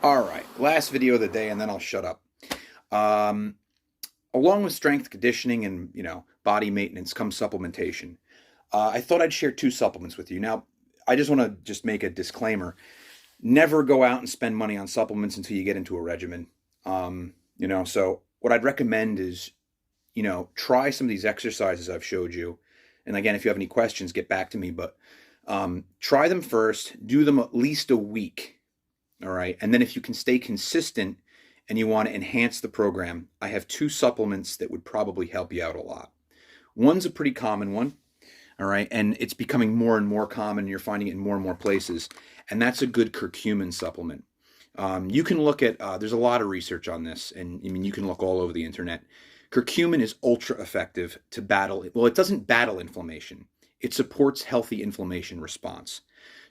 All right, last video of the day, and then I'll shut up. Um, Along with strength conditioning and body maintenance comes supplementation. I thought I'd share two supplements with you. Now, I just want to just make a disclaimer: never go out and spend money on supplements until you get into a regimen. So what I'd recommend is try some of these exercises I've showed you. And again, if you have any questions, get back to me. But try them first. Do them at least a week. All right. And then if you can stay consistent and you want to enhance the program, I have two supplements that would probably help you out a lot. One's a pretty common one. All right. And it's becoming more and more common. You're finding it in more and more places. And that's a good curcumin supplement. You can look at, there's a lot of research on this. And I mean, you can look all over the internet. Curcumin is ultra effective to battle, well, it doesn't battle inflammation. It supports healthy inflammation response.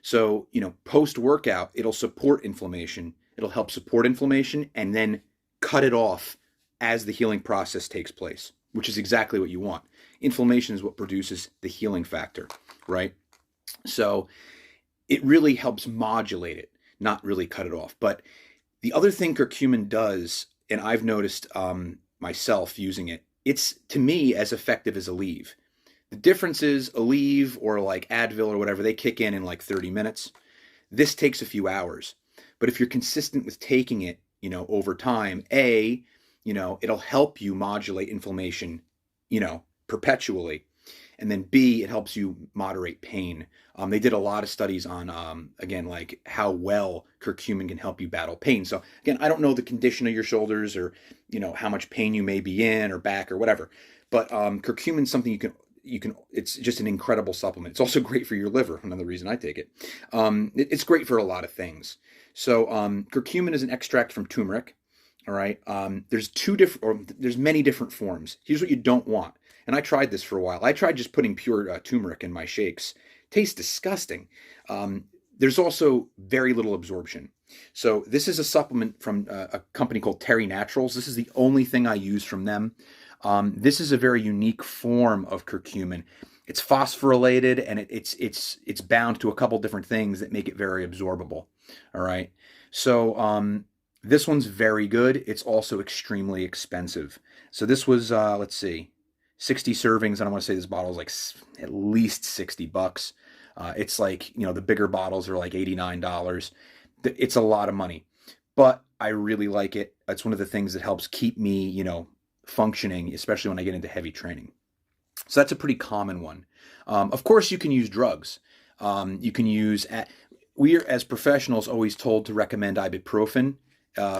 So, post workout, it'll support inflammation. It'll help support inflammation and then cut it off as the healing process takes place, which is exactly what you want. Inflammation is what produces the healing factor, right? So it really helps modulate it, not really cut it off. But the other thing curcumin does, and I've noticed myself using it, it's to me as effective as Aleve. The difference is Aleve or like Advil or whatever, they kick in like 30 minutes. This takes a few hours. But if you're consistent with taking it, over time, it'll help you modulate inflammation, perpetually. And then B, it helps you moderate pain. They did a lot of studies on, again, like how well curcumin can help you battle pain. So again, I don't know the condition of your shoulders or, how much pain you may be in or back or whatever. But curcumin is something it's just an incredible supplement. It's also great for your liver. Another reason I take it. It's great for a lot of things. So curcumin is an extract from turmeric. All right. There's many different forms. Here's what you don't want. And I tried this for a while. I tried just putting pure turmeric in my shakes. Tastes disgusting. There's also very little absorption. So this is a supplement from a company called Terry Naturals. This is the only thing I use from them. This is a very unique form of curcumin. It's phosphorylated and it's bound to a couple different things that make it very absorbable. All right. So this one's very good. It's also extremely expensive. So this was let's see, 60 servings. And I want to say this bottle is like at least $60. It's like, the bigger bottles are like $89. It's a lot of money, but I really like it. It's one of the things that helps keep me, functioning, especially when I get into heavy training. So that's a pretty common one. Of course, you can use drugs. You can use, we are as professionals always told to recommend ibuprofen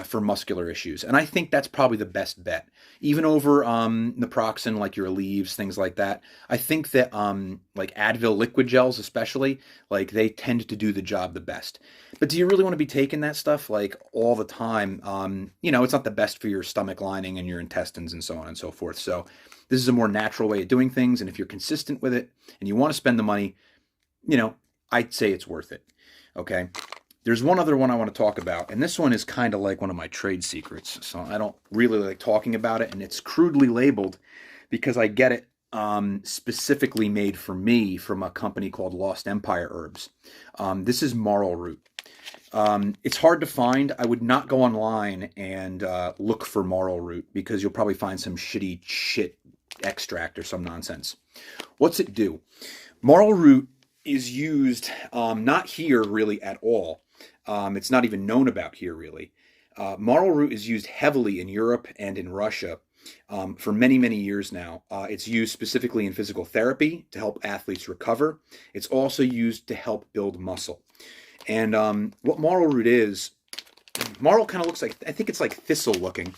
for muscular issues. And I think that's probably the best bet. Even over naproxen, like your Aleves, things like that. I think that like Advil liquid gels especially, like they tend to do the job the best. But do you really want to be taking that stuff like all the time? It's not the best for your stomach lining and your intestines and so on and so forth. So this is a more natural way of doing things. And if you're consistent with it and you want to spend the money, I'd say it's worth it. Okay. There's one other one I want to talk about, and this one is kind of like one of my trade secrets, so I don't really like talking about it, and it's crudely labeled because I get it specifically made for me from a company called Lost Empire Herbs. This is Marl Root. It's hard to find. I would not go online and look for Marl Root because you'll probably find some shit extract or some nonsense. What's it do? Marl Root is used not here really at all. It's not even known about here, really. Marl root is used heavily in Europe and in Russia for many, many years now. It's used specifically in physical therapy to help athletes recover. It's also used to help build muscle. And what marl root is, marl kind of looks like, I think it's like thistle looking.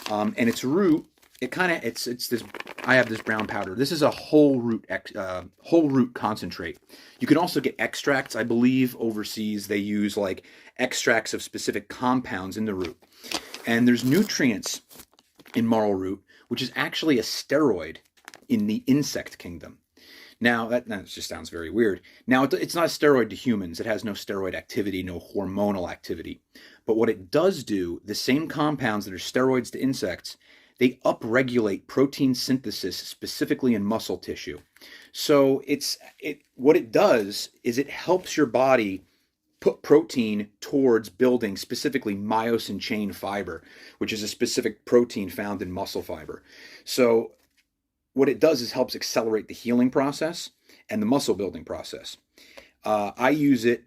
And its root, it's this, I have this brown powder. This is a whole root concentrate. You can also get extracts. I believe overseas they use like extracts of specific compounds in the root. And there's nutrients in marl root, which is actually a steroid in the insect kingdom. Now, that just sounds very weird. Now, it's not a steroid to humans. It has no steroid activity, no hormonal activity. But what it does do, the same compounds that are steroids to insects, they upregulate protein synthesis specifically in muscle tissue. So what it does is it helps your body put protein towards building specifically myosin chain fiber, which is a specific protein found in muscle fiber. So what it does is helps accelerate the healing process and the muscle building process. I use it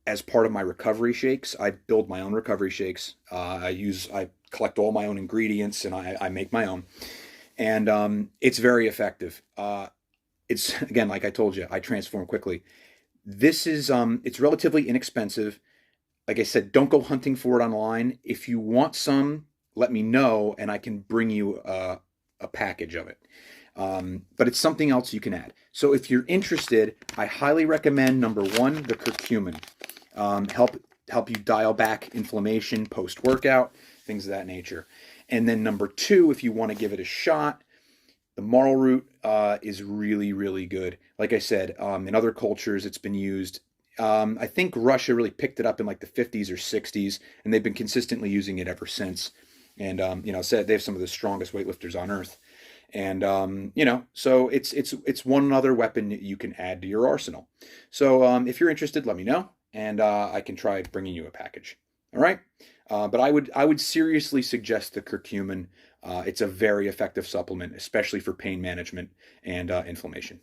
as part of my recovery shakes. I build my own recovery shakes. I collect all my own ingredients and I make my own, and it's very effective. It's again, like I told you, I transform quickly. This is it's relatively inexpensive. Like I said, don't go hunting for it online. If you want some, let me know, and I can bring you a package of it. But it's something else you can add. So if you're interested, I highly recommend number one, the curcumin. Help you dial back inflammation post workout, things of that nature. And then number two, if you want to give it a shot, the marl root is really, really good. Like I said, in other cultures, it's been used. I think Russia really picked it up in like the 50s or 60s, and they've been consistently using it ever since. And said they have some of the strongest weightlifters on earth. And so it's one other weapon that you can add to your arsenal. So if you're interested, let me know, and I can try bringing you a package. All right, but I would seriously suggest the curcumin. It's a very effective supplement, especially for pain management and inflammation.